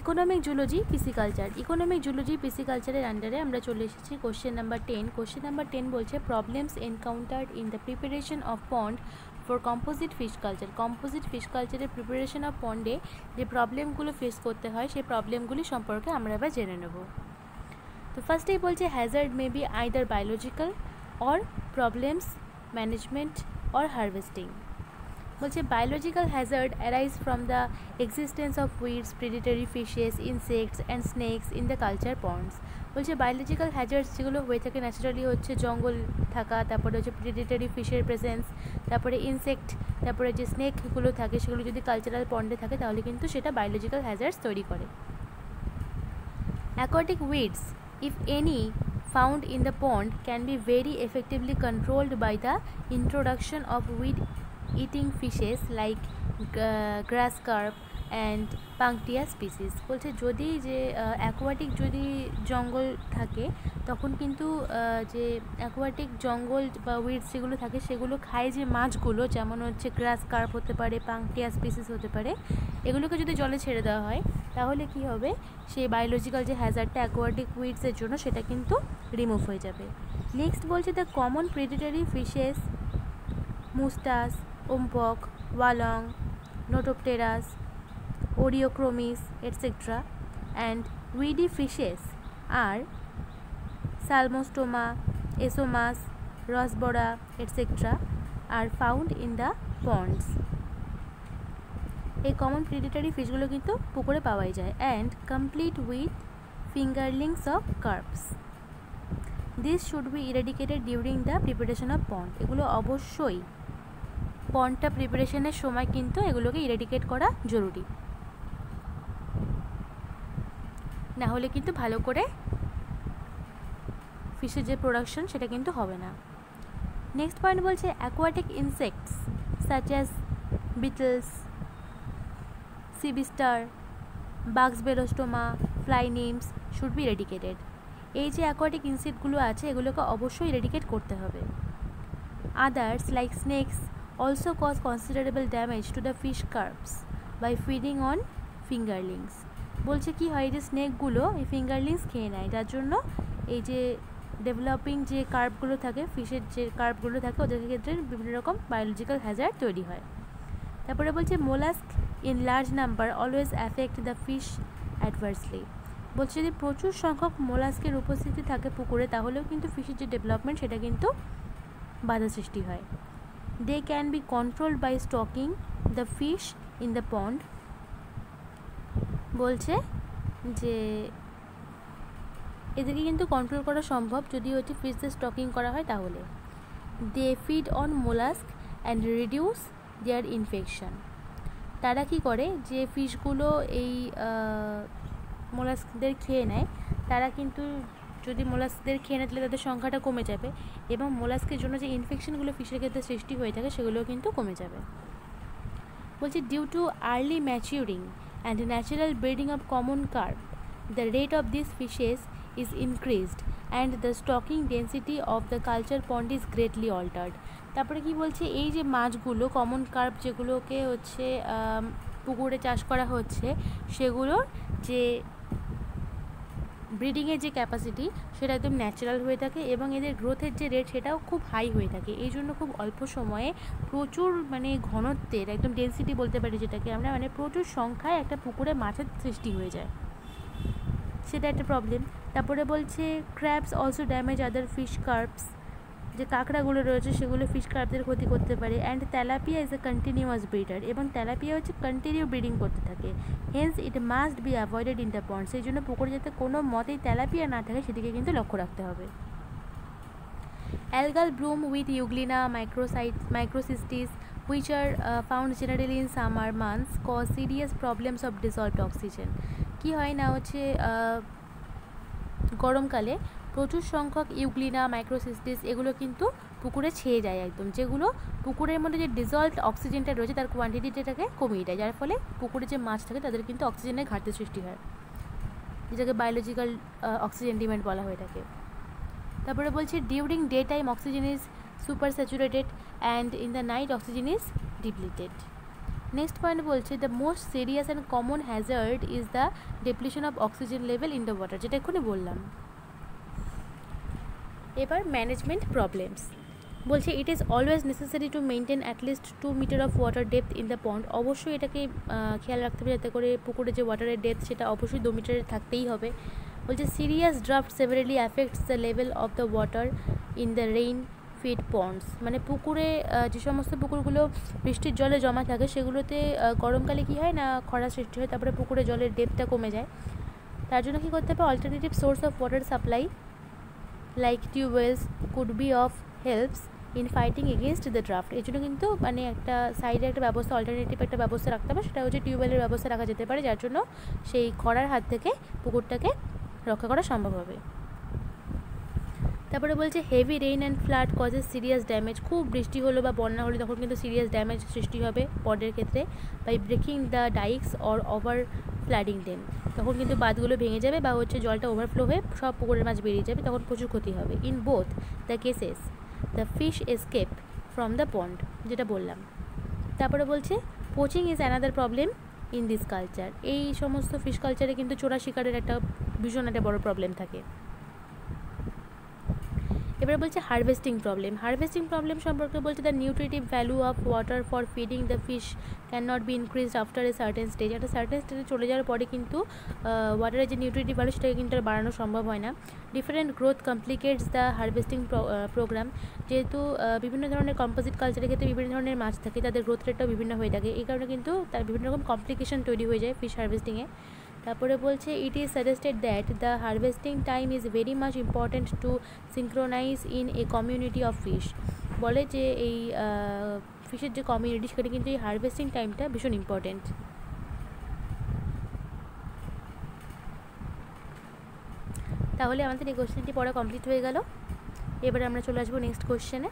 Economic zoology pisciculture. Economic zoology পিসিকালচারের আন্ডারে আমরা চলে এসেছি কোশ্চেন নাম্বার 10। কোশ্চেন নাম্বার 10 বলছে problems encountered in the preparation of pond for composite fish culture. Composite fish কালচারের preparation of পন্ডে যে প্রবলেমগুলো ফেস করতে হয় সেই প্রবলেমগুলি সম্পর্কে আমরা এবার জেনে নেব। তো ফার্স্টেই বলছে hazard may be either biological or problems management or harvesting. বলছে biological hazard arise from the existence of weeds, predatory fishes, insects and snakes in the culture ponds. বলছে বায়োলজিক্যাল হ্যাজার্ডস যেগুলো হয়ে থাকে ন্যাচারালি হচ্ছে জঙ্গল থাকা, তারপরে হচ্ছে প্রেডিটরি ফিশের প্রেজেন্স, তারপরে ইনসেক্ট, তারপরে যে স্নেকগুলো থাকে সেগুলো যদি কালচারাল পন্ডে থাকে তাহলে কিন্তু সেটা বায়োলজিক্যাল হ্যাজার্ডস তৈরি করে। Aquatic weeds if any found in the pond can be very effectively controlled by the introduction of weed eating fishes like grass carp and punctia species। বলছে যদি যে অ্যাকোয়াটিক যদি জঙ্গল থাকে তখন কিন্তু যে অ্যাকোয়াটিক জঙ্গল বা উইডস যেগুলো থাকে সেগুলো খায় যে মাছগুলো, যেমন হচ্ছে গ্রাস কার্প হতে পারে, পাংটিয়া স্পিসিস হতে পারে, এগুলোকে যদি জলে ছেড়ে দেওয়া হয় তাহলে কি হবে, সেই বায়োলজিক্যাল যে হ্যাজার্ডটা অ্যাকোয়াটিক উইডসের জন্য সেটা কিন্তু রিমুভ হয়ে যাবে। নেক্সট বলছে the common predatory fishes Mystus, Ompok, Wallago, Notopterus, Oreochromis etcetera and weedy fishes are Salmostoma, Esomas, Rosbora etc. are found in the ponds। এই কমন প্রেডিটরি ফিশগুলো কিন্তু পুকুরে পাওয়াই যায়। And complete with fingerlings of carps. This should be eradicated during the preparation of pond. এগুলো অবশ্যই পন্ডটা প্রিপারেশনের সময় কিন্তু এগুলোকে ইরেডিকেট করা জরুরি, না হলে কিন্তু ভালো করে ফিশের যে প্রোডাকশন সেটা কিন্তু হবে না। নেক্সট পয়েন্ট বলছে aquatic insects such as Beatles, sea beaster, bugs belostoma, fly nymphs should be eradicated। এই যে অ্যাকোয়াটিক ইনসেক্টগুলো আছে এগুলোকে অবশ্যই ইরেডিকেট করতে হবে। Others like snakes also cause considerable damage to the fish carps by feeding on fingerlings. বলছে কি হয়, যে স্নেকগুলো এই ফিঙ্গারলিংস খেয়ে নেয়, যার জন্য এই যে ডেভেলপিং যে কার্পগুলো থাকে, ফিশের যে কার্পগুলো থাকে ওদের ক্ষেত্রে বিভিন্ন রকম বায়োলজিক্যাল হ্যাজার্ড তৈরি হয়। তারপরে বলছে mollusc in large number always affect the fish adversely. বলছে যদি প্রচুর সংখ্যক মোলাস্কের উপস্থিতি থাকে পুকুরে তাহলেও কিন্তু ফিশের যে ডেভেলপমেন্ট সেটা কিন্তু বাধা সৃষ্টি হয়। They can be controlled by stocking the fish in the pond. বলছে যে এদেরকে কিন্তু কন্ট্রোল করা সম্ভব যদি হচ্ছে ফিশদের স্টকিং করা হয় তাহলে। They feed on mollusc and reduce their infection. তারা কি করে, যে ফিশগুলো এই মোলাস্কদের খেয়ে নেয়, তারা কিন্তু যদি মোলাস্কদের খেয়ে নেয় তাহলে তাদের সংখ্যাটা কমে যাবে এবং মোলাস্কের জন্য যে ইনফেকশনগুলো ফিশের ক্ষেত্রে সৃষ্টি হয়ে থাকে সেগুলোও কিন্তু কমে যাবে। বলছে due to early maturing and natural breeding of common carp the rate of this fishes is increased and the stocking density of the culture pond is greatly altered। তারপরে কি বলছে, এই যে মাছগুলো কমন কার্প যেগুলোকে হচ্ছে পুকুরে চাষ করা হচ্ছে সেগুলোর যে ব্রিডিংয়ের যে ক্যাপাসিটি সেটা একদম ন্যাচারাল হয়ে থাকে এবং এদের গ্রোথের যে রেট সেটাও খুব হাই হয়ে থাকে। এই জন্য খুব অল্প সময়ে প্রচুর মানে ঘনত্বের একদম ডেন্সিটি বলতে পারি যেটাকে আমরা, মানে প্রচুর সংখ্যায় একটা পুকুরে মাছের সৃষ্টি হয়ে যায়, সেটা একটা প্রবলেম। তারপরে বলছে crabs also damage other fish carps. যে কাঁকড়াগুলো রয়েছে সেগুলো ফিশ কার্পদের ক্ষতি করতে পারে। And tilapia is a continuous breeder. এবং তেলাপিয়া হচ্ছে কন্টিনিউ ব্রিডিং করতে থাকে। Hence it must be avoided in the pond. সেই জন্য পুকুরে যাতে কোনো মতেই তেলাপিয়া না থাকে সেদিকে কিন্তু লক্ষ্য রাখতে হবে। Algal bloom with Euglena Microcystis which are found generally in summer months cause serious problems of dissolved oxygen। কি হয় না হচ্ছে গরমকালে প্রচুর সংখ্যক ইউগ্লিনা মাইক্রোসিস্টিস এগুলো কিন্তু পুকুরে ছেয়ে যায় একদম, যেগুলো পুকুরের মধ্যে যে ডিজলভড অক্সিজেনটা রয়েছে তার কোয়ান্টিটিটাকে কমিয়ে দেয়, যার ফলে পুকুরে যে মাছ থাকে তাদের কিন্তু অক্সিজেনের ঘাটতি সৃষ্টি হয়, যেটাকে বায়োলজিক্যাল অক্সিজেন ডিম্যান্ড বলা হয়ে থাকে। তারপরে বলছে during day time oxygen is super saturated and in the night oxygen is depleted. Next point বলছে the most serious and common hazard is the depletion of oxygen level in the water, যেটা এক্ষুনি বললাম। এবার management problems বলছে it is always necessary to maintain at least 2 metre of water depth in the pond. অবশ্যই এটাকে খেয়াল রাখতে হবে যাতে করে পুকুরে যে ওয়াটারের ডেপথ সেটা অবশ্যই 2 মিটারের থাকতেই হবে। বলছে serious drought severely affects the level of the water in the rain feed ponds. মানে পুকুরে যে সমস্ত পুকুরগুলো বৃষ্টির জলে জমা থাকে সেগুলোতে গরমকালে কী হয় না খরা সৃষ্টি হয়, তারপরে পুকুরে জলের ডেপথটা কমে যায়। তার জন্য কী করতে হবে, alternative source of water supply like tube wells could be of helps in fighting against the draft. এই জন্য কিন্তু মানে একটা সাইডে একটা ব্যবস্থা, অল্টারনেটিভ একটা ব্যবস্থা রাখতে হবে, সেটা হচ্ছে টিউবওয়েলের ব্যবস্থা রাখা যেতে পারে, যার জন্য সেই খরার হাত থেকে পুকুরটাকে রক্ষা করা সম্ভব হবে। তারপরে বলছে heavy rain and flood causes serious damage. খুব বৃষ্টি হলো বা বন্যা হলে তখন কিন্তু সিরিয়াস ড্যামেজ সৃষ্টি হবে পন্ডের ক্ষেত্রে, by breaking the dykes or over flooding them. তখন কিন্তু বাঁধগুলো ভেঙে যাবে বা হচ্ছে জলটা ওভারফ্লো হয়ে সব পুকুরের মাছ বেরিয়ে যাবে, তখন প্রচুর ক্ষতি হবে। In both the cases the fish escape from the pond, যেটা বললাম। তারপরে বলছে poaching is another problem in this culture. এই সমস্ত ফিশ কালচারে কিন্তু চোরা শিকারের একটা ভীষণ একটা বড় প্রবলেম থাকে। এবারে বলছে হারভেস্টিং প্রবলেম। হারভেস্টিং প্রবলেম সম্পর্কে বলছে the nutritive value of water for feeding the fish can not be increased after a certain stage. একটা সার্টেন স্টেজে চলে যাওয়ার পরে কিন্তু ওয়াটারের যে নিউট্রিটিভ ভ্যালু সেটাকে কিন্তু আর বাড়ানো সম্ভব হয় না। Different growth complicates the harvesting programme. যেহেতু বিভিন্ন ধরনের কম্পোজিট কালচারের ক্ষেত্রে বিভিন্ন ধরনের মাছ থাকে, তাদের গ্রোথ রেটটাও বিভিন্ন হয়ে থাকে, এই কারণে কিন্তু তার বিভিন্ন রকম কমপ্লিকেশন তৈরি হয়ে যায় ফিশ হারভেস্টিংয়ে। তারপরে বলছে it is suggested that the harvesting time is very much important to synchronise in a community of fish. বলে যে এই ফিশের যে কমিউনিটি সেখানে কিন্তু এই হারভেস্টিং টাইমটা ভীষণ ইম্পর্ট্যান্ট। তাহলে আমাদের এই কোশ্চেনটি পড়া কমপ্লিট হয়ে গেল। এবারে আমরা চলে আসবো নেক্সট কোশ্চেনে।